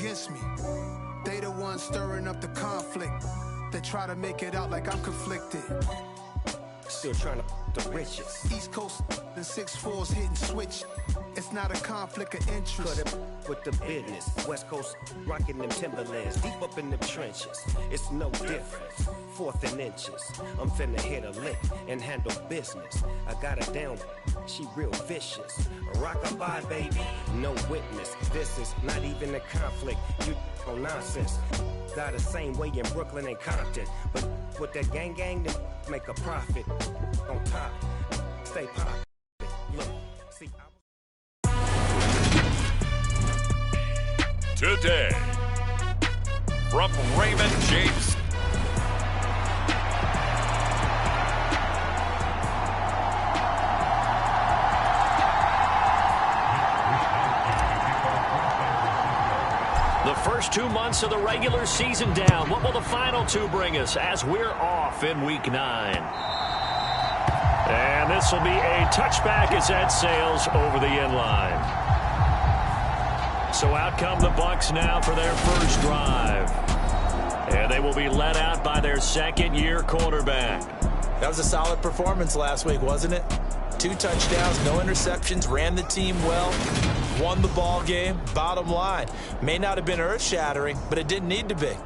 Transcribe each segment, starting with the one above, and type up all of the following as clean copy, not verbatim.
against me. They the ones stirring up the conflict. They try to make it out like I'm conflicted. Still trying to the riches. East Coast and 6'4s hitting switch. It's not a conflict of interest. Cut it with the business. West Coast rocking them Timberlands. Deep up in the trenches. It's no difference. 4th and inches. I'm finna hit a lick and handle business. I got her down. She real vicious. Rock-a-bye, baby. No witness. This is not even a conflict. You on nonsense. Got the same way in Brooklyn and Compton. But with that gang, then make a profit. On top. Stay pop. Look. See, Today, from Raymond James. The first 2 months of the regular season down. What will the final 2 bring us as we're off in Week 9? And this will be a touchback as that sails over the end line. So out come the Bucs now for their first drive. And they will be led out by their second-year quarterback. That was a solid performance last week, wasn't it? 2 touchdowns, no interceptions, ran the team well, won the ball game. Bottom line, may not have been earth-shattering, but it didn't need to be.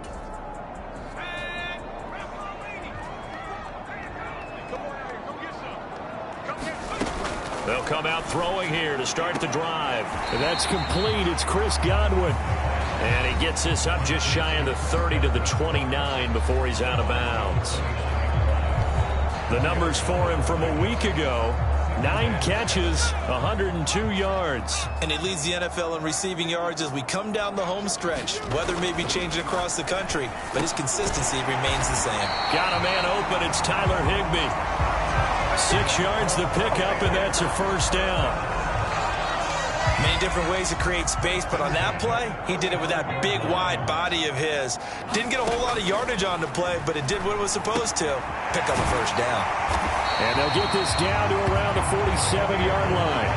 They'll come out throwing here to start the drive. And that's complete. It's Chris Godwin. And he gets this up just shy of the 30 to the 29 before he's out of bounds. The numbers for him from a week ago: 9 catches, 102 yards. And he leads the NFL in receiving yards as we come down the home stretch. Weather may be changing across the country, but his consistency remains the same. Got a man open. It's Tyler Higbee. 6 yards the pickup, and that's a first down. Many different ways to create space, but on that play, he did it with that big, wide body of his. Didn't get a whole lot of yardage on the play, but it did what it was supposed to. Pick up a first down. And they'll get this down to around the 47-yard line.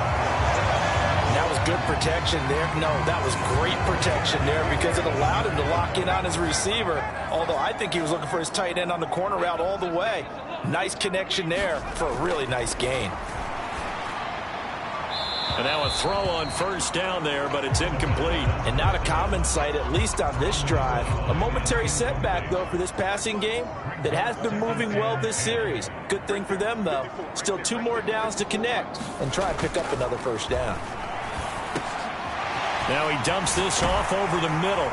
That was good protection there. No, that was great protection there because it allowed him to lock in on his receiver, although I think he was looking for his tight end on the corner route all the way. Nice connection there for a really nice gain. And now a throw on first down there, but it's incomplete. And not a common sight, at least on this drive. A momentary setback, though, for this passing game that has been moving well this series. Good thing for them, though. Still 2 more downs to connect and try and pick up another first down. Now he dumps this off over the middle.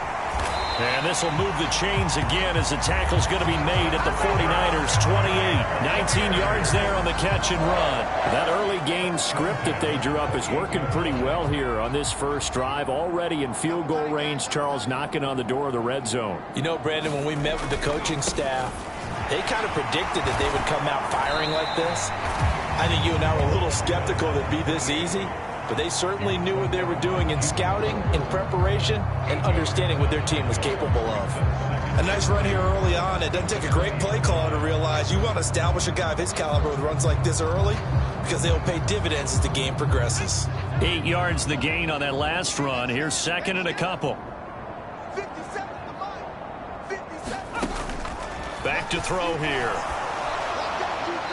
And this will move the chains again as the tackle's going to be made at the 49ers 28. 19 yards there on the catch and run. That early game script that they drew up is working pretty well here on this first drive. Already in field goal range, Charles knocking on the door of the red zone. You know, Brandon, when we met with the coaching staff, they kind of predicted that they would come out firing like this. I think you and I were a little skeptical that it'd be this easy. But they certainly knew what they were doing in scouting, in preparation, and understanding what their team was capable of. A nice run here early on. It doesn't take a great play caller to realize you want to establish a guy of his caliber with runs like this early because they'll pay dividends as the game progresses. 8 yards the gain on that last run. Here's second and a couple. Back to throw here.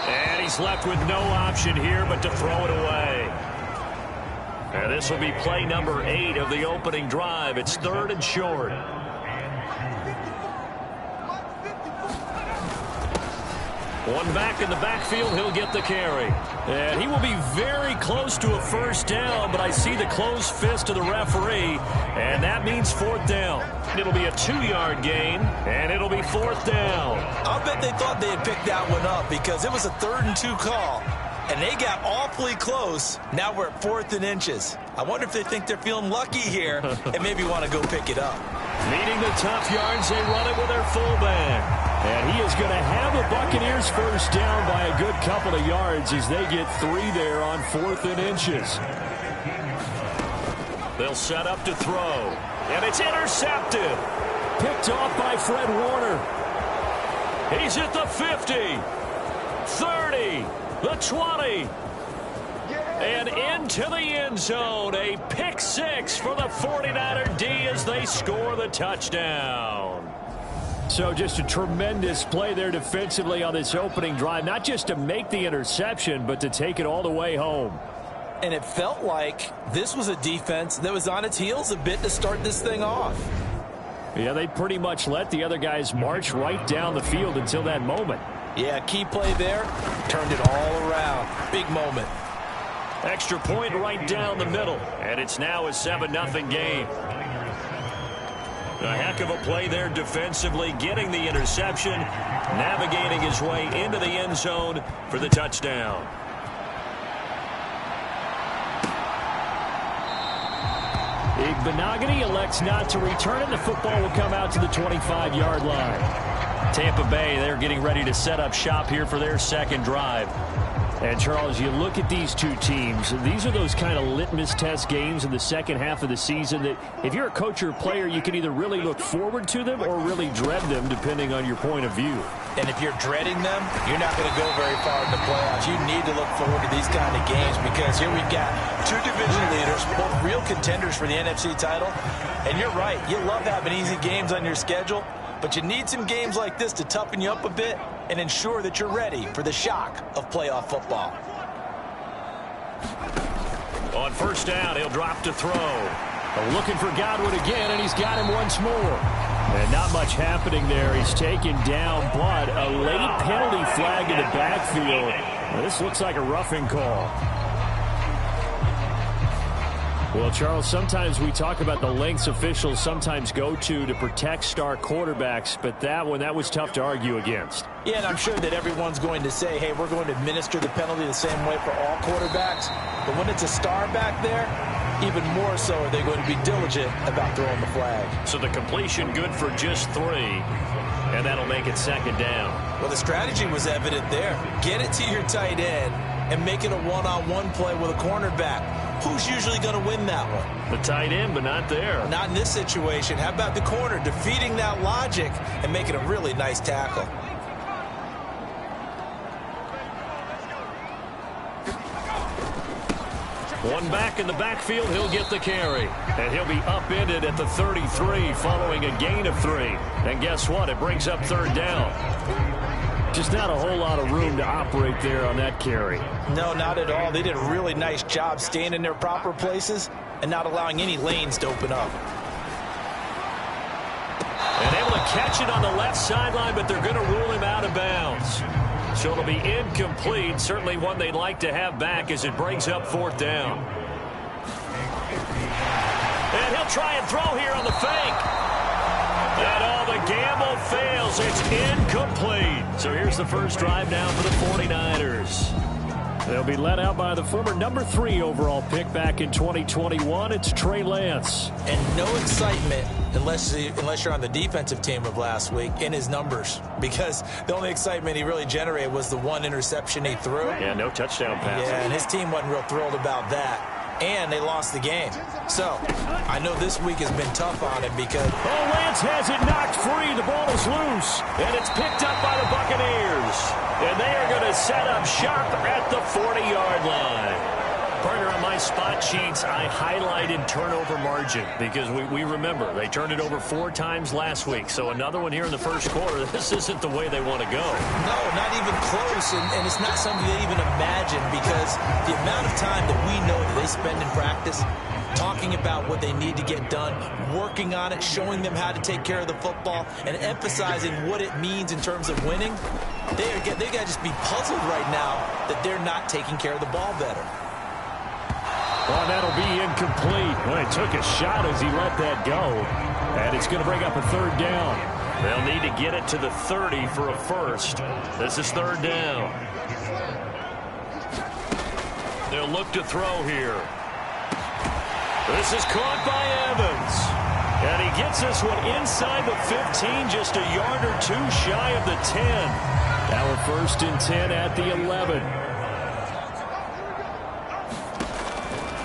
And he's left with no option here but to throw it away. And this will be play number 8 of the opening drive. It's 3rd and short. One back in the backfield, he'll get the carry. And he will be very close to a first down, but I see the closed fist of the referee, and that means 4th down. It'll be a 2-yard gain, and it'll be 4th down. I'll bet they thought they had picked that one up because it was a 3rd and 2 call. And they got awfully close. Now we're at 4th and inches. I wonder if they think they're feeling lucky here and maybe want to go pick it up. Needing the tough yards, they run it with their fullback. And he is going to have the Buccaneers first down by a good couple of yards as they get 3 there on 4th and inches. They'll set up to throw. And it's intercepted. Picked off by Fred Warner. He's at the 50. 30. The 20. And into the end zone. A pick six for the 49er D as they score the touchdown. So just a tremendous play there defensively on this opening drive. Not just to make the interception, but to take it all the way home. And it felt like this was a defense that was on its heels a bit to start this thing off. Yeah, they pretty much let the other guys march right down the field until that moment. Yeah, key play there. Turned it all around. Big moment. Extra point right down the middle. And it's now a 7-0 game. A heck of a play there defensively, getting the interception, navigating his way into the end zone for the touchdown. Benogany elects not to return it. The football will come out to the 25-yard line. Tampa Bay, they're getting ready to set up shop here for their second drive. And, Charles, you look at these two teams, these are those kind of litmus test games in the second half of the season that if you're a coach or a player, you can either really look forward to them or really dread them, depending on your point of view. And if you're dreading them, you're not going to go very far in the playoffs. You need to look forward to these kind of games because here we've got two division leaders, both real contenders for the NFC title. And you're right, you love having easy games on your schedule, but you need some games like this to toughen you up a bit and ensure that you're ready for the shock of playoff football. On first down, he'll drop to throw. Looking for Godwin again, and he's got him once more. And not much happening there. He's taken down, but a late penalty flag in the backfield. Well, this looks like a roughing call. Well, Charles, sometimes we talk about the lengths officials sometimes go to protect star quarterbacks, but that was tough to argue against. Yeah, and I'm sure that everyone's going to say, hey, we're going to administer the penalty the same way for all quarterbacks. But when it's a star back there, even more so are they going to be diligent about throwing the flag. So the completion good for just 3, and that'll make it second down. Well, the strategy was evident there. Get it to your tight end and make it a one-on-one play with a cornerback. Who's usually going to win that one? The tight end, but not there. Not in this situation. How about the corner defeating that logic and making a really nice tackle? One back in the backfield, he'll get the carry. And he'll be upended at the 33 following a gain of 3. And guess what? It brings up third down. Just not a whole lot of room to operate there on that carry. No, not at all. They did a really nice job staying in their proper places and not allowing any lanes to open up. And able to catch it on the left sideline, but they're going to rule him out of bounds. So it'll be incomplete. Certainly one they'd like to have back as it brings up fourth down. And he'll try and throw here on the fake. And all the gamble fails. It's incomplete. So here's the first drive now for the 49ers. They'll be led out by the former number 3 overall pick back in 2021. It's Trey Lance. And no excitement unless you're on the defensive team of last week in his numbers, because the only excitement he really generated was the one interception he threw. Yeah, no touchdown pass. Yeah, and his team wasn't real thrilled about that. And they lost the game. So, I know this week has been tough on him because... Oh, Lance has it knocked free. The ball is loose. And it's picked up by the Buccaneers. And they are going to set up shop at the 40-yard line. Partner, on my spot sheets, I highlighted turnover margin because we remember they turned it over 4 times last week. So another one here in the first quarter. This isn't the way they want to go. No, not even close. And it's not something they even imagine because the amount of time that we know that they spend in practice talking about what they need to get done, working on it, showing them how to take care of the football, and emphasizing what it means in terms of winning, they got to just be puzzled right now that they're not taking care of the ball better. Well, that'll be incomplete. Well, he took a shot as he let that go. And it's going to bring up a third down. They'll need to get it to the 30 for a first. This is third down. They'll look to throw here. This is caught by Evans. And he gets this one inside the 15, just a yard or 2 shy of the 10. Now a first and 10 at the 11.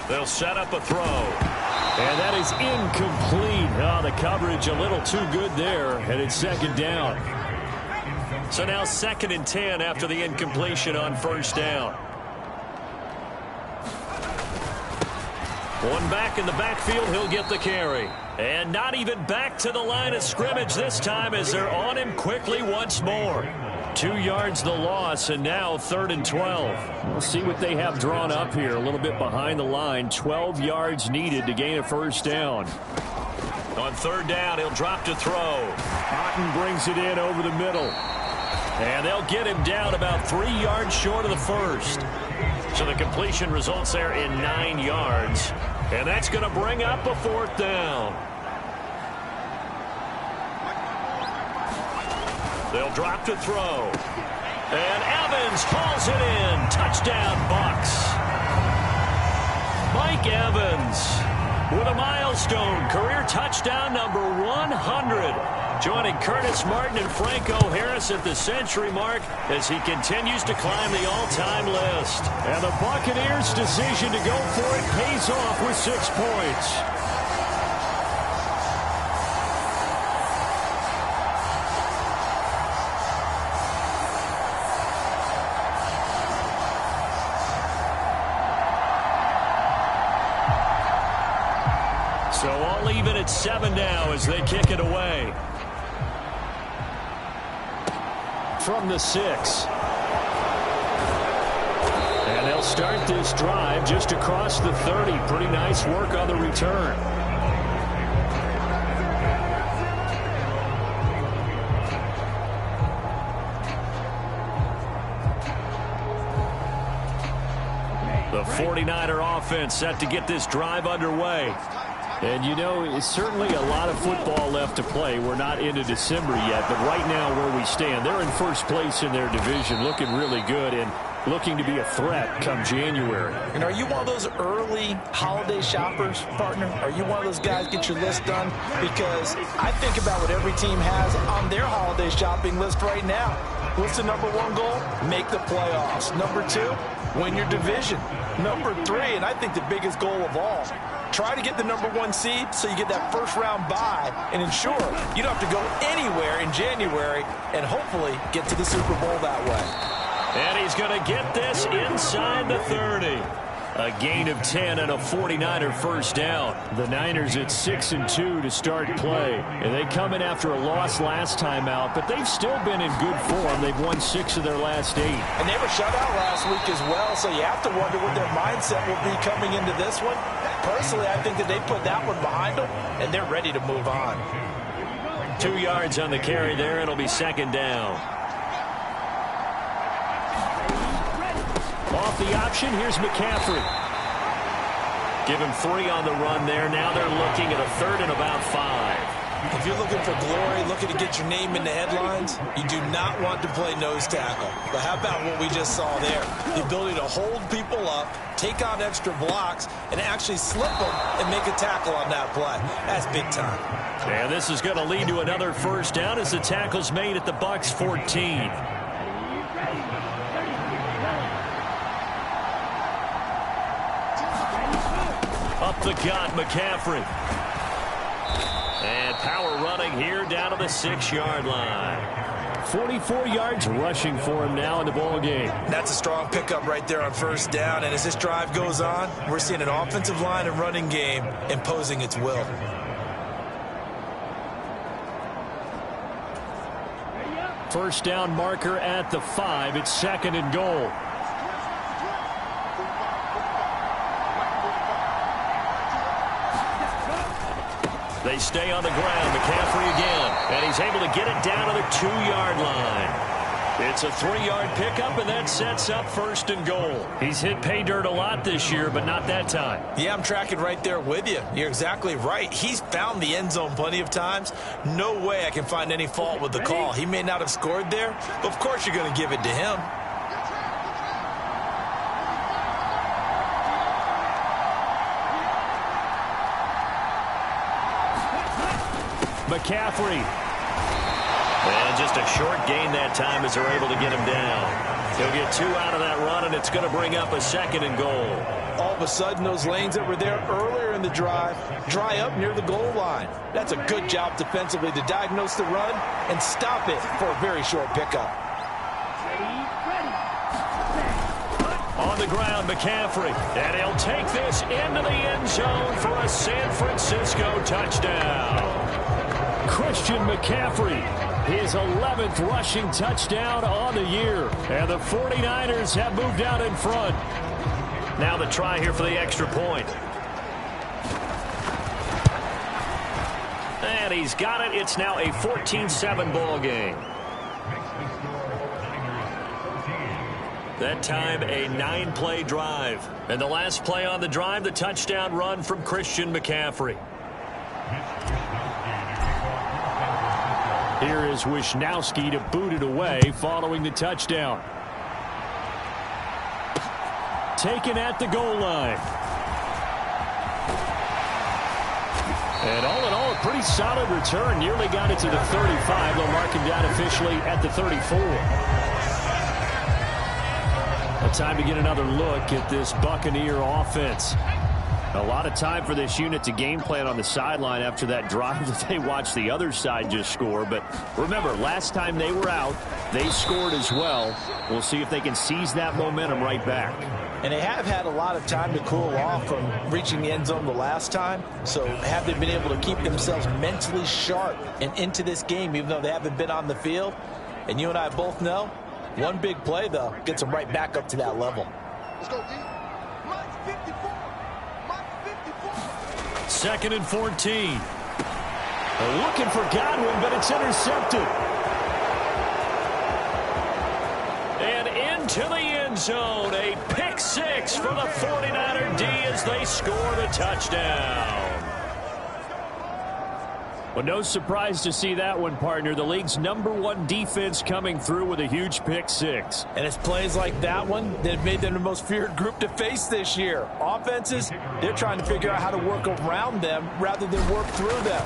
They'll set up a throw. And that is incomplete. Oh, the coverage a little too good there. And it's second down. So now second and 10 after the incompletion on first down. One back in the backfield, he'll get the carry. And not even back to the line of scrimmage this time as they're on him quickly once more. 2 yards the loss, and now 3rd and 12. We'll see what they have drawn up here. A little bit behind the line. 12 yards needed to gain a first down. On 3rd down, he'll drop to throw. Cotton brings it in over the middle. And they'll get him down about 3 yards short of the first. So the completion results there in 9 yards. And that's going to bring up a 4th down. They'll drop to throw. And Evans hauls it in. Touchdown, Bucs. Mike Evans with a milestone career touchdown number 100. Joining Curtis Martin and Franco Harris at the century mark as he continues to climb the all-time list. And the Buccaneers' decision to go for it pays off with 6 points. So all even at 7 now as they kick it away. From the 6. And they'll start this drive just across the 30. Pretty nice work on the return. The 49er offense set to get this drive underway. And, you know, it's certainly a lot of football left to play. We're not into December yet, but right now where we stand, they're in first place in their division, looking really good and looking to be a threat come January. And are you one of those early holiday shoppers, partner? Are you one of those guys get your list done? Because I think about what every team has on their holiday shopping list right now. What's the number 1 goal? Make the playoffs. Number 2, win your division. Number 3, and I think the biggest goal of all, try to get the number 1 seed so you get that first-round bye and ensure you don't have to go anywhere in January and hopefully get to the Super Bowl that way. And he's going to get this inside the 30. A gain of 10 and a 49er first down. The Niners at 6-2 to start play. And they come in after a loss last time out, but they've still been in good form. They've won 6 of their last 8. And they were shut out last week as well, so you have to wonder what their mindset will be coming into this one. Personally, I think that they put that one behind them, and they're ready to move on. 2 yards on the carry there. It'll be 2nd down. Off the option, here's McCaffrey. Give him 3 on the run there. Now they're looking at a 3rd and about 5. If you're looking for glory, looking to get your name in the headlines, you do not want to play nose tackle. But how about what we just saw there? The ability to hold people up, take on extra blocks, and actually slip them and make a tackle on that play. That's big time. And this is going to lead to another first down as the tackle's made at the Bucs 14. Up the gut, McCaffrey. And power running here down to the 6-yard line. 44 yards rushing for him now in the ball game. That's a strong pickup right there on first down. And as this drive goes on, we're seeing an offensive line and running game imposing its will. First down marker at the 5. It's 2nd and goal. They stay on the ground. McCaffrey again. And he's able to get it down to the 2-yard line. It's a 3-yard pickup, and that sets up 1st and goal. He's hit pay dirt a lot this year, but not that time. Yeah, I'm tracking right there with you. You're exactly right. He's found the end zone plenty of times. No way I can find any fault with the call. He may not have scored there, but of course you're going to give it to him. McCaffrey. And just a short gain that time as they're able to get him down. He'll get 2 out of that run, and it's going to bring up a 2nd and goal. All of a sudden, those lanes that were there earlier in the drive dry up near the goal line. That's a good job defensively to diagnose the run and stop it for a very short pickup. On the ground, McCaffrey. And he'll take this into the end zone for a San Francisco touchdown. Christian McCaffrey, his 11th rushing touchdown on the year. And the 49ers have moved out in front. Now the try here for the extra point. And he's got it. It's now a 14-7 ball game. That time, a 9-play drive. And the last play on the drive, the touchdown run from Christian McCaffrey. Here is Wisnowski to boot it away following the touchdown. Taken at the goal line. And all in all, a pretty solid return. Nearly got it to the 35. They'll mark him down officially at the 34. Time to get another look at this Buccaneer offense. A lot of time for this unit to game plan on the sideline after that drive that they watched the other side just score. But remember, last time they were out, they scored as well. We'll see if they can seize that momentum right back. And they have had a lot of time to cool off from reaching the end zone the last time. So have they been able to keep themselves mentally sharp and into this game, even though they haven't been on the field? And you and I both know, one big play, though, gets them right back up to that level. Let's go, D. Mike 54. Mike 54. Second and 14. Looking for Godwin, but it's intercepted. And into the end zone. A pick six for the 49er D as they score the touchdown. Well, no surprise to see that one, partner. The league's #1 defense coming through with a huge pick six. And it's plays like that one that have made them the most feared group to face this year. Offenses, they're trying to figure out how to work around them rather than work through them.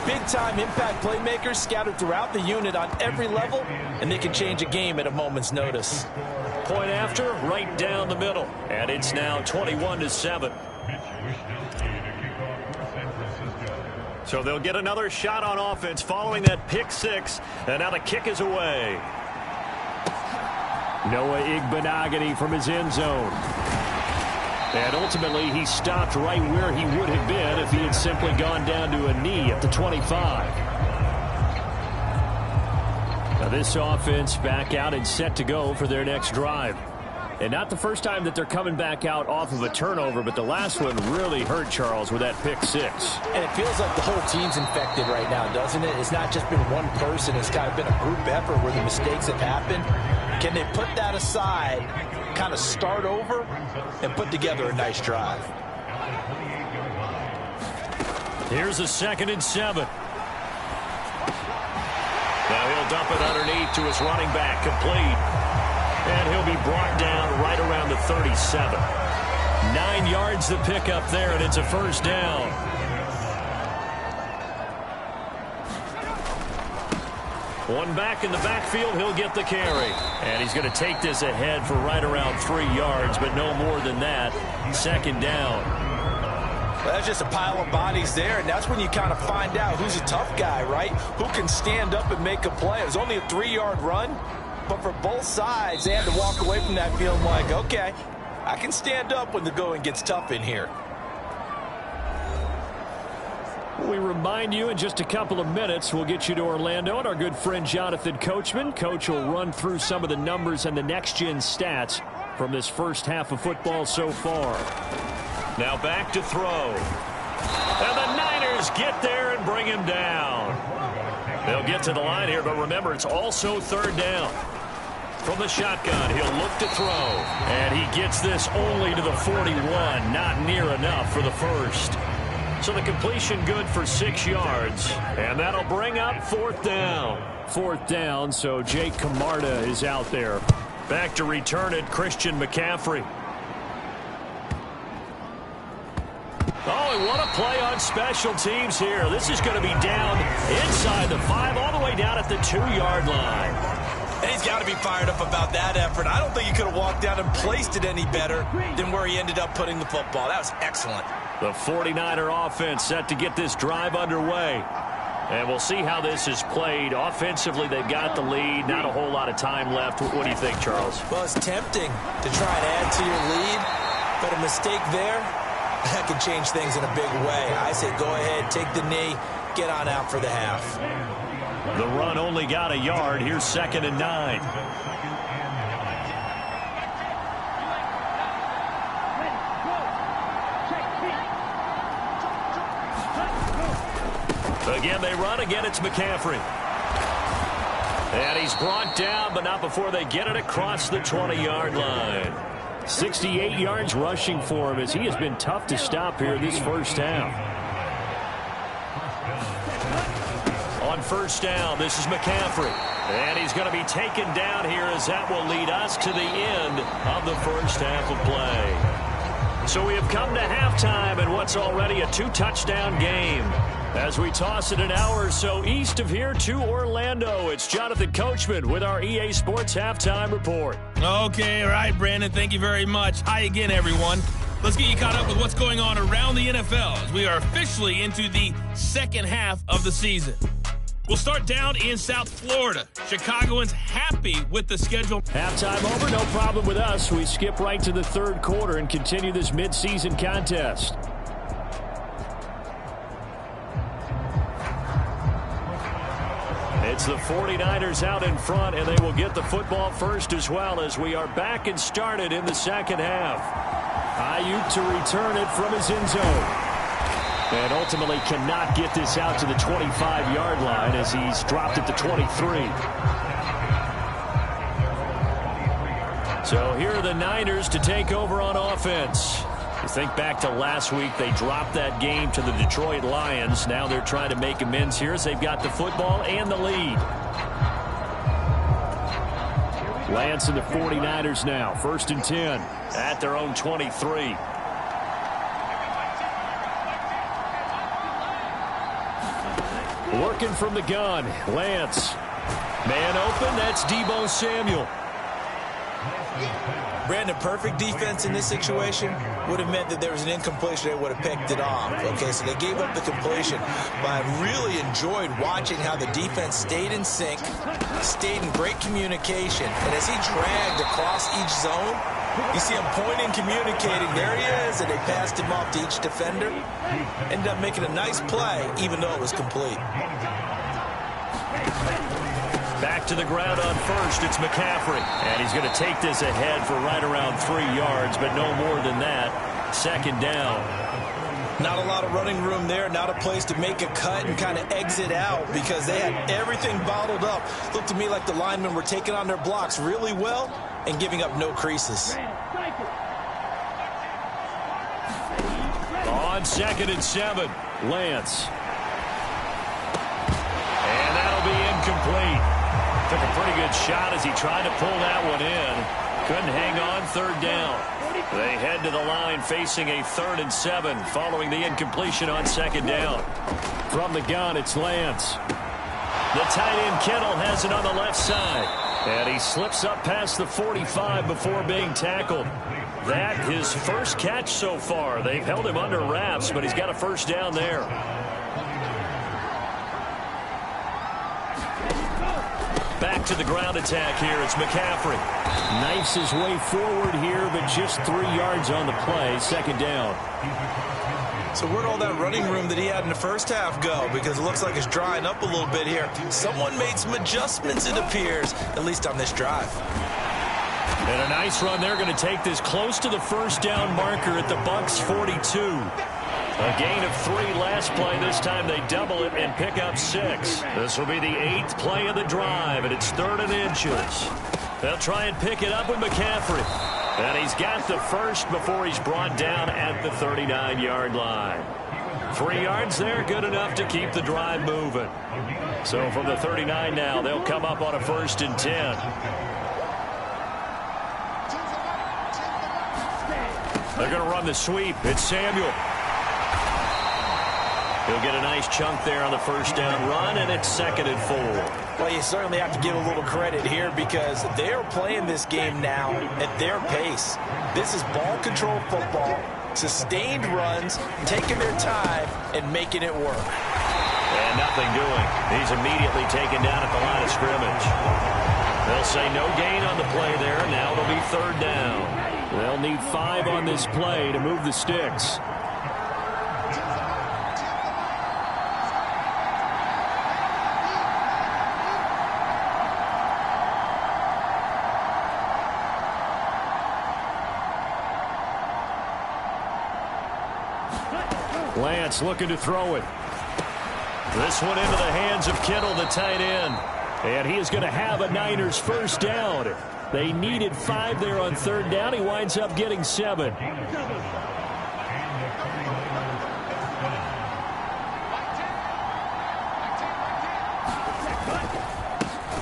Big-time impact playmakers scattered throughout the unit on every level, and they can change a game at a moment's notice. Point after, right down the middle. And it's now 21-7. So they'll get another shot on offense following that pick six. And now the kick is away. Noah Igbenogany from his end zone. And ultimately, he stopped right where he would have been if he had simply gone down to a knee at the 25. Now this offense back out and set to go for their next drive. And not the first time that they're coming back out off of a turnover, but the last one really hurt Charles with that pick six. And it feels like the whole team's infected right now, doesn't it? It's not just been one person. It's kind of been a group effort where the mistakes have happened. Can they put that aside, kind of start over, and put together a nice drive? Here's a 2nd and 7. Now he'll dump it underneath to his running back, complete. And he'll be brought down right around the 37. 9 yards to pick up there, and it's a first down. One back in the backfield, he'll get the carry. And he's going to take this ahead for right around 3 yards, but no more than that. 2nd down. Well, that's just a pile of bodies there, and that's when you kind of find out who's a tough guy, right? Who can stand up and make a play. It was only a 3-yard run. But for both sides, they had to walk away from that feeling like, okay, I can stand up when the going gets tough in here. We remind you in just a couple of minutes, we'll get you to Orlando and our good friend Jonathan Coachman. Coach will run through some of the numbers and the next-gen stats from this first half of football so far. Now back to throw. And the Niners get there and bring him down. They'll get to the line here, but remember, it's also 3rd down. From the shotgun, he'll look to throw. And he gets this only to the 41. Not near enough for the first. So the completion good for 6 yards. And that'll bring up 4th down. 4th down, so Jake Camarda is out there. Back to return it, Christian McCaffrey. Oh, and what a play on special teams here. This is going to be down inside the 5, all the way down at the 2-yard line. And he's got to be fired up about that effort. I don't think he could have walked down and placed it any better than where he ended up putting the football. That was excellent. The 49er offense set to get this drive underway. And we'll see how this is played. Offensively, they've got the lead. Not a whole lot of time left. What do you think, Charles? Well, it's tempting to try and add to your lead, but a mistake there, that could change things in a big way. I say go ahead, take the knee, get on out for the half. The run only got a yard. Here's 2nd and 9. Again, they run. Again, it's McCaffrey. And he's brought down, but not before they get it across the 20-yard line. 68 yards rushing for him as he has been tough to stop here this first half. On first down, this is McCaffrey. And he's going to be taken down here as that will lead us to the end of the first half of play. So we have come to halftime in what's already a 2-touchdown game. As we toss it an hour or so east of here to Orlando, it's Jonathan Coachman with our EA Sports Halftime Report. Okay, all right, Brandon, thank you very much. Hi again, everyone. Let's get you caught up with what's going on around the NFL as we are officially into the second half of the season. We'll start down in South Florida. Chicagoans happy with the schedule. Halftime over, no problem with us. We skip right to the third quarter and continue this midseason contest. It's the 49ers out in front, and they will get the football first as well as we are back and started in the second half. Ayuk to return it from his end zone. And ultimately cannot get this out to the 25-yard line as he's dropped at the 23. So here are the Niners to take over on offense. You think back to last week, they dropped that game to the Detroit Lions. Now they're trying to make amends here as they've got the football and the lead. Lance and the 49ers now, 1st and 10 at their own 23. Working from the gun, Lance. Man open, that's Deebo Samuel. Brandon, perfect defense in this situation would have meant that there was an incompletion. They would have picked it off. Okay, so they gave up the completion. But I really enjoyed watching how the defense stayed in sync, stayed in great communication. And as he dragged across each zone, you see him pointing, communicating. There he is, and they passed him off to each defender. Ended up making a nice play, even though it was complete. Back to the ground on first, it's McCaffrey. And he's going to take this ahead for right around 3 yards, but no more than that. 2nd down. Not a lot of running room there, not a place to make a cut and kind of exit out because they had everything bottled up. Looked to me like the linemen were taking on their blocks really well and giving up no creases. On 2nd and 7, Lance. And that'll be incomplete. Took a pretty good shot as he tried to pull that one in. Couldn't hang on, 3rd down. They head to the line facing a 3rd and 7 following the incompletion on 2nd down. From the gun, it's Lance. The tight end Kittle has it on the left side. And he slips up past the 45 before being tackled. That his first catch so far. They've held him under wraps, but he's got a 1st down there. Back to the ground attack here. It's McCaffrey. Knifes his way forward here, but just 3 yards on the play. 2nd down. So where'd all that running room that he had in the first half go? Because it looks like it's drying up a little bit here. Someone made some adjustments, it appears, at least on this drive. And a nice run. They're going to take this close to the 1st down marker at the Bucs 42. A gain of 3 last play. This time they double it and pick up 6. This will be the 8th play of the drive, and it's 3rd and inches. They'll try and pick it up with McCaffrey. And he's got the first before he's brought down at the 39-yard line. 3 yards there, good enough to keep the drive moving. So from the 39 now, they'll come up on a 1st and 10. They're going to run the sweep. It's Samuel. He'll get a nice chunk there on the 1st down run, and it's 2nd and 4. Well, you certainly have to give a little credit here because they're playing this game now at their pace. This is ball control football, sustained runs, taking their time, and making it work. And nothing doing. He's immediately taken down at the line of scrimmage. They'll say no gain on the play there. Now it'll be third down. They'll need 5 on this play to move the sticks. Lance looking to throw it. This one into the hands of Kittle, the tight end. And he is going to have a Niners first down. They needed 5 there on third down. He winds up getting 7.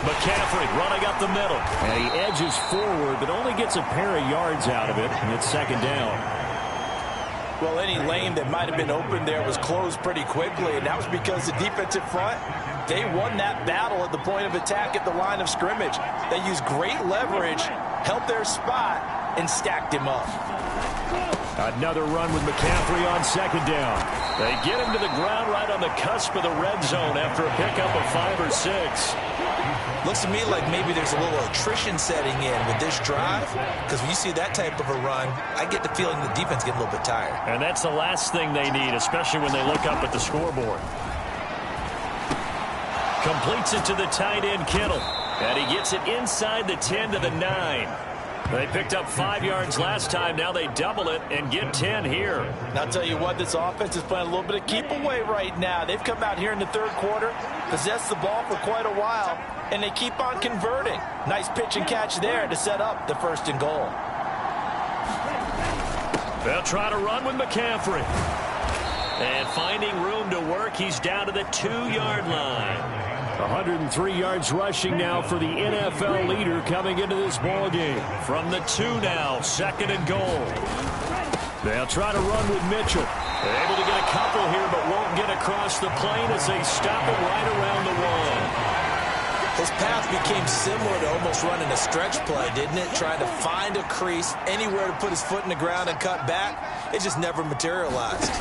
McCaffrey running up the middle. And he edges forward, but only gets a pair of yards out of it. And it's second down. Well, any lane that might have been open there was closed pretty quickly, and that was because the defensive front, they won that battle at the point of attack at the line of scrimmage. They used great leverage, held their spot, and stacked him up. Another run with McCaffrey on second down. They get him to the ground right on the cusp of the red zone after a pickup of 5 or 6. Looks to me like maybe there's a little attrition setting in with this drive, because when you see that type of a run, I get the feeling the defense get a little bit tired. And that's the last thing they need, especially when they look up at the scoreboard. Completes it to the tight end, Kittle. And he gets it inside the 10 to the 9. They picked up 5 yards last time. Now they double it and get 10 here. And I'll tell you what, this offense is playing a little bit of keep away right now. They've come out here in the third quarter, possessed the ball for quite a while, and they keep on converting. Nice pitch and catch there to set up the first and goal. They'll try to run with McCaffrey. And finding room to work, he's down to the 2-yard line. 103 yards rushing now for the NFL leader coming into this ball game. From the 2 now, second and goal. They'll try to run with Mitchell. They're able to get a couple here, but won't get across the plane as they stop it right around the 1. His path became similar to almost running a stretch play, didn't it? Trying to find a crease, anywhere to put his foot in the ground and cut back. It just never materialized.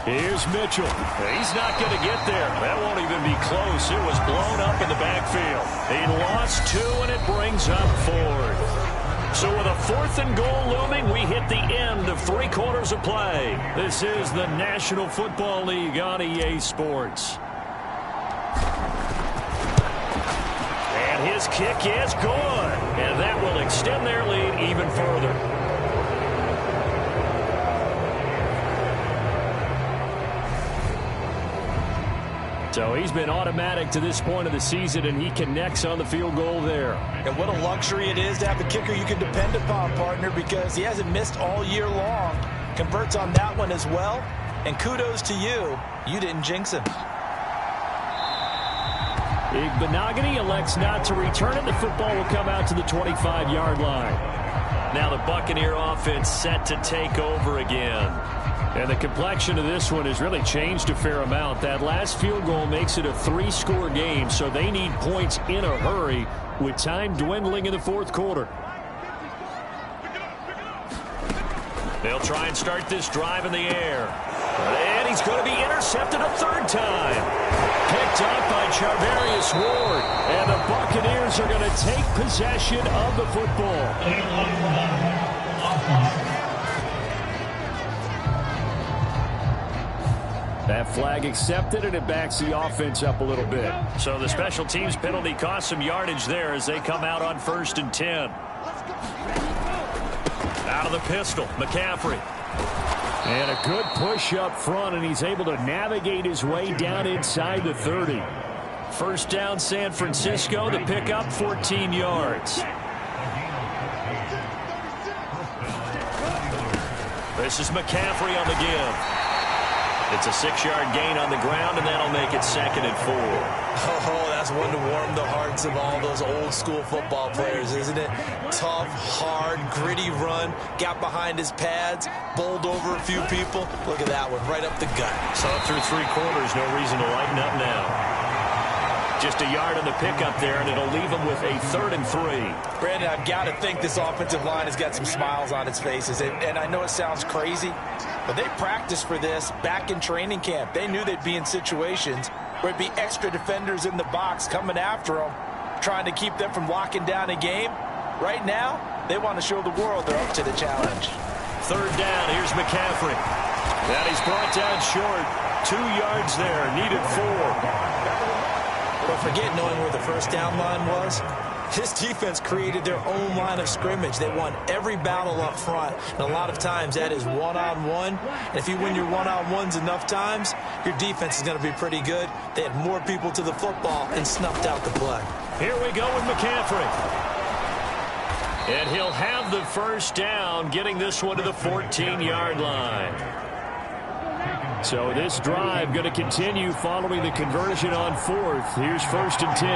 Here's Mitchell. He's not going to get there. That won't even be close. It was blown up in the backfield. He lost 2, and it brings up 4th. So with a 4th and goal looming, we hit the end of 3 quarters of play. This is the National Football League on EA Sports. And his kick is good. And that will extend their lead even further. So he's been automatic to this point of the season, and he connects on the field goal there. And what a luxury it is to have a kicker you can depend upon, partner, because he hasn't missed all year long. Converts on that one as well. And kudos to you. You didn't jinx him. Benogany elects not to return it. The football will come out to the 25-yard line. Now the Buccaneer offense set to take over again. And the complexion of this one has really changed a fair amount. That last field goal makes it a 3-score game, so they need points in a hurry with time dwindling in the 4th quarter. They'll try and start this drive in the air. And he's going to be intercepted a 3rd time. Picked up by Charvarius Ward. And the Buccaneers are going to take possession of the football. That flag accepted, and it backs the offense up a little bit. So the special teams penalty cost some yardage there as they come out on 1st and 10. Out of the pistol, McCaffrey. And a good push up front, and he's able to navigate his way down inside the 30. First down, San Francisco. The pickup, 14 yards. This is McCaffrey on the give. It's a 6-yard gain on the ground, and that'll make it 2nd and 4. Oh, that's one to warm the hearts of all those old-school football players, isn't it? Tough, hard, gritty run. Got behind his pads, bowled over a few people. Look at that one, right up the gut. So through 3 quarters, no reason to lighten up now. Just a yard on the pickup there, and it'll leave him with a 3rd and 3. Brandon, I've got to think this offensive line has got some smiles on its faces. And I know it sounds crazy, But they practiced for this back in training camp. They knew they'd be in situations where it'd be extra defenders in the box coming after them, trying to keep them from locking down a game. Right now, they want to show the world they're up to the challenge. Third down, here's McCaffrey. And he's brought down short. 2 yards there, needed 4. But forget knowing where the first down line was. This defense created their own line of scrimmage. They won every battle up front, and a lot of times that is one-on-one. And if you win your one-on-ones enough times, your defense is going to be pretty good. They had more people to the football and snuffed out the play. Here we go with McCaffrey. And he'll have the first down, getting this one to the 14-yard line. So this drive going to continue following the conversion on 4th. Here's 1st and 10.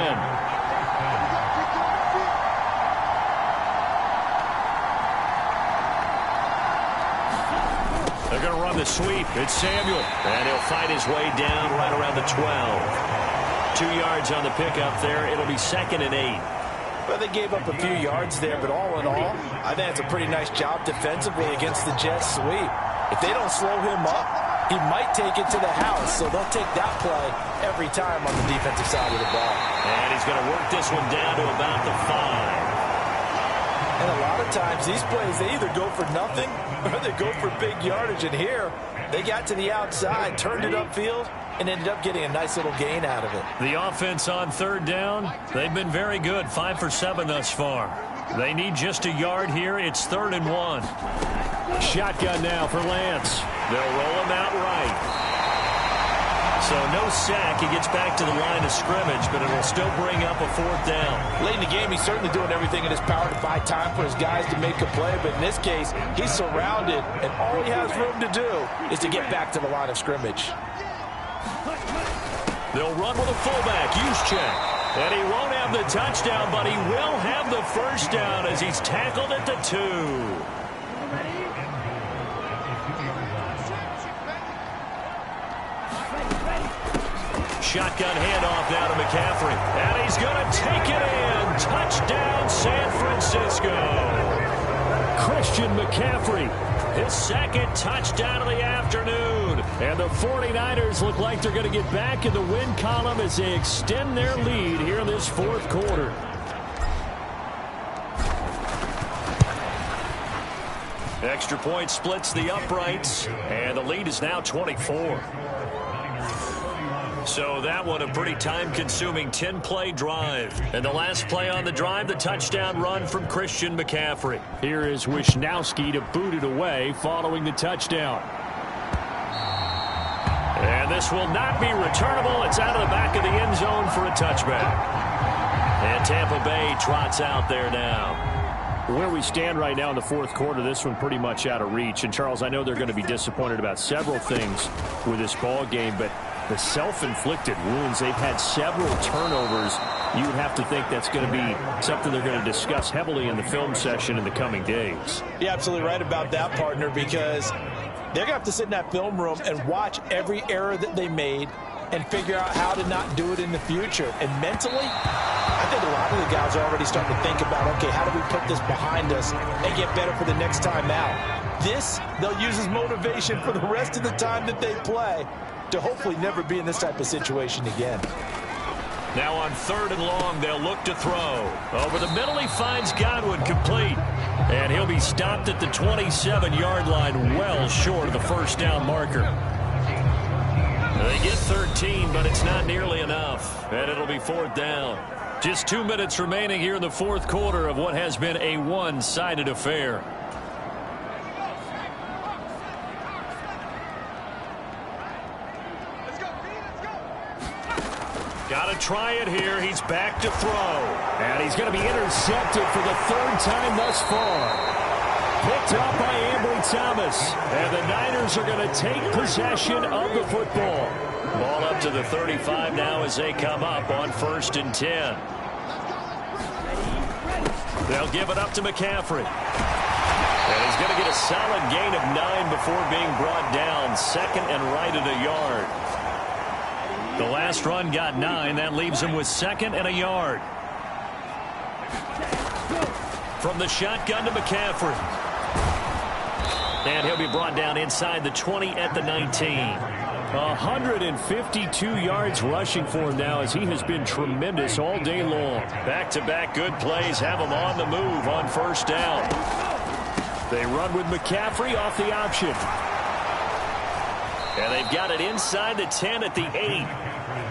They're going to run the sweep. It's Samuel. And he'll fight his way down right around the 12. 2 yards on the pickup there. It'll be 2nd and 8. Well, they gave up a few yards there, but all in all, I think it's a pretty nice job defensively against the Jets sweep. If they don't slow him up, he might take it to the house, so they'll take that play every time on the defensive side of the ball. And he's going to work this one down to about the 5. And a lot of times, these plays, they either go for nothing or they go for big yardage. And here, they got to the outside, turned it upfield, and ended up getting a nice little gain out of it. The offense on 3rd down, they've been very good, 5 for 7 thus far. They need just a yard here. It's 3rd and 1. Shotgun now for Lance. They'll roll him out right. So no sack. He gets back to the line of scrimmage, but it'll still bring up a 4th down. Late in the game, he's certainly doing everything in his power to buy time for his guys to make a play, but in this case, he's surrounded, and all he has room to do is to get back to the line of scrimmage. They'll run with a fullback, Juszczyk. And he won't have the touchdown, but he will have the first down as he's tackled at the 2. Shotgun handoff now to McCaffrey. And he's going to take it in. Touchdown, San Francisco. Christian McCaffrey, his 2nd touchdown of the afternoon. And the 49ers look like they're going to get back in the win column as they extend their lead here in this 4th quarter. Extra point splits the uprights, and the lead is now 24. So that one a pretty time-consuming 10-play drive. And the last play on the drive, the touchdown run from Christian McCaffrey. Here is Wisnowski to boot it away following the touchdown. And this will not be returnable. It's out of the back of the end zone for a touchback. And Tampa Bay trots out there now. Where we stand right now in the 4th quarter, this one pretty much out of reach. And, Charles, I know they're going to be disappointed about several things with this ball game, but the self-inflicted wounds, they've had several turnovers. You would have to think that's going to be something they're going to discuss heavily in the film session in the coming days. You're absolutely right about that, partner, because they're going to have to sit in that film room and watch every error that they made and figure out how to not do it in the future. And mentally, I think a lot of the guys are already starting to think about, okay, how do we put this behind us and get better for the next time out? This, they'll use as motivation for the rest of the time that they play to hopefully never be in this type of situation again. Now on 3rd and long, they'll look to throw. Over the middle, he finds Godwin complete. And he'll be stopped at the 27-yard line, well short of the first down marker. They get 13, but it's not nearly enough. And it'll be 4th down. Just 2 minutes remaining here in the 4th quarter of what has been a one-sided affair. Got to try it here. He's back to throw. And he's going to be intercepted for the 3rd time thus far. Picked up by Ambry Thomas. And the Niners are going to take possession of the football. Ball up to the 35 now as they come up on 1st and 10. They'll give it up to McCaffrey. And he's going to get a solid gain of 9 before being brought down. 2nd and right at a yard. The last run got 9. That leaves him with 2nd and a yard. From the shotgun to McCaffrey. And he'll be brought down inside the 20 at the 19. 152 yards rushing for him now as he has been tremendous all day long. Back-to-back good plays have him on the move on first down. They run with McCaffrey off the option. And they've got it inside the 10 at the 8.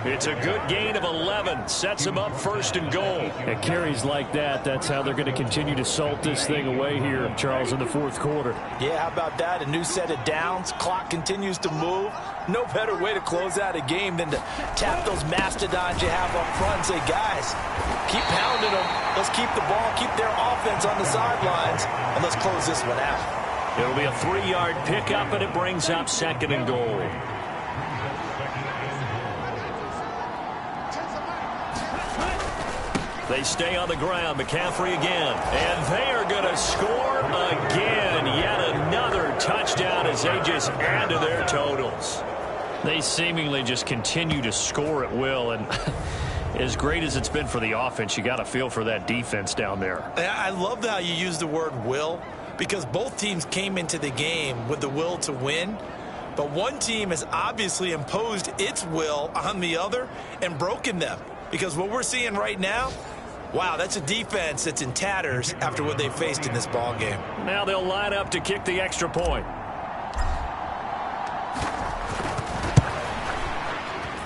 It's a good gain of 11. Sets him up first and goal. And carries like that, that's how they're going to continue to salt this thing away here, Charles, in the fourth quarter. Yeah, how about that? A new set of downs. Clock continues to move. No better way to close out a game than to tap those mastodons you have up front and say, guys, keep pounding them. Let's keep the ball, keep their offense on the sidelines, and let's close this one out. It'll be a 3-yard pickup, and it brings up second and goal. They stay on the ground. McCaffrey again. And they are going to score again. Yet another touchdown as they just add to their totals. They seemingly just continue to score at will. And as great as it's been for the offense, you got to feel for that defense down there. I love how you use the word will, because both teams came into the game with the will to win. But one team has obviously imposed its will on the other and broken them. Because what we're seeing right now, wow, that's a defense that's in tatters after what they faced in this ball game. Now they'll line up to kick the extra point.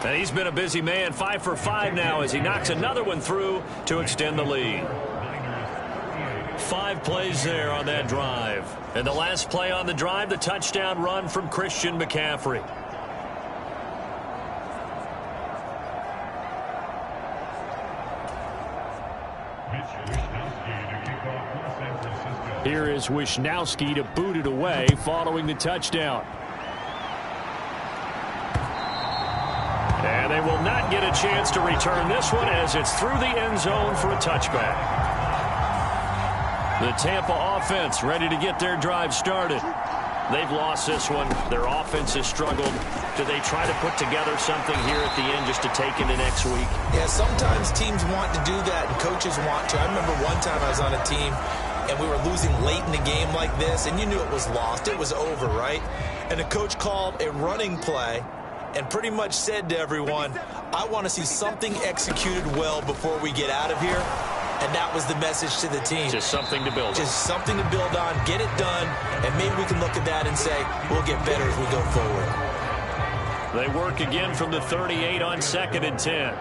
And he's been a busy man, 5 for 5 now as he knocks another one through to extend the lead. 5 plays there on that drive. And the last play on the drive, the touchdown run from Christian McCaffrey. Here is Wisnowski to boot it away following the touchdown. And they will not get a chance to return this one as it's through the end zone for a touchback. The Tampa offense ready to get their drive started. They've lost this one. Their offense has struggled. Do they try to put together something here at the end just to take into next week? Yeah, sometimes teams want to do that and coaches want to. I remember one time I was on a team and we were losing late in the game like this, and you knew it was lost. It was over, right? And the coach called a running play and pretty much said to everyone, I want to see something executed well before we get out of here. And that was the message to the team. Just something to build on. Just something to build on, get it done, and maybe we can look at that and say, we'll get better as we go forward. They work again from the 38 on 2nd and 10.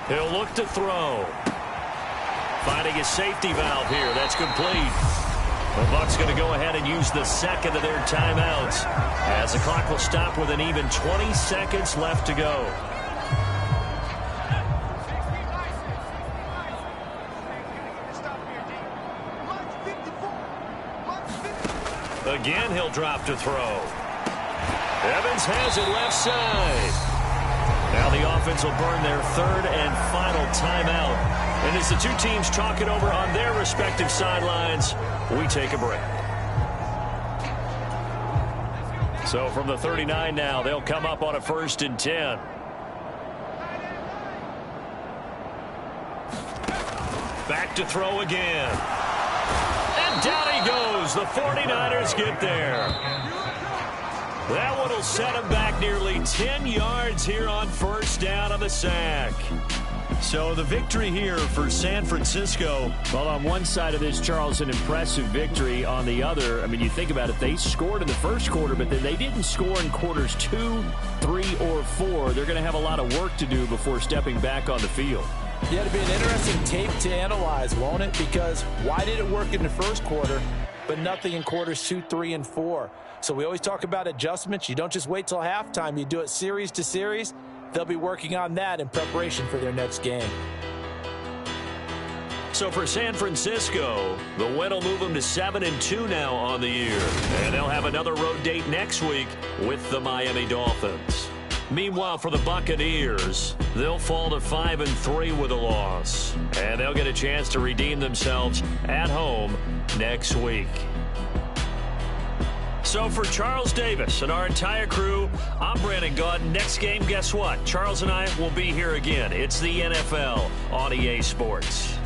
He'll look to throw. Finding a safety valve here. That's complete. The Bucs going to go ahead and use the second of their timeouts as the clock will stop with an even 20 seconds left to go. Again, he'll drop to throw. Evans has it left side. Now the offense will burn their 3rd and final timeout. And as the two teams talk it over on their respective sidelines, we take a break. So from the 39 now, they'll come up on a 1st and 10. Back to throw again. And down he goes. The 49ers get there. That one will set him back nearly 10 yards here on first down on the sack. So the victory here for San Francisco. Well, on one side of this, Charles, an impressive victory. On the other, I mean, you think about it, they scored in the first quarter, but then they didn't score in quarters 2, 3, or 4. They're going to have a lot of work to do before stepping back on the field. Yeah, it'll be an interesting tape to analyze, won't it? Because why did it work in the first quarter, but nothing in quarters 2, 3, and 4? So we always talk about adjustments. You don't just wait till halftime. You do it series to series. They'll be working on that in preparation for their next game. So for San Francisco, the win will move them to 7-2 now on the year. And they'll have another road date next week with the Miami Dolphins. Meanwhile, for the Buccaneers, they'll fall to 5-3 with a loss. And they'll get a chance to redeem themselves at home next week. So for Charles Davis and our entire crew, I'm Brandon Gaudin. Next game, guess what? Charles and I will be here again. It's the NFL on EA Sports.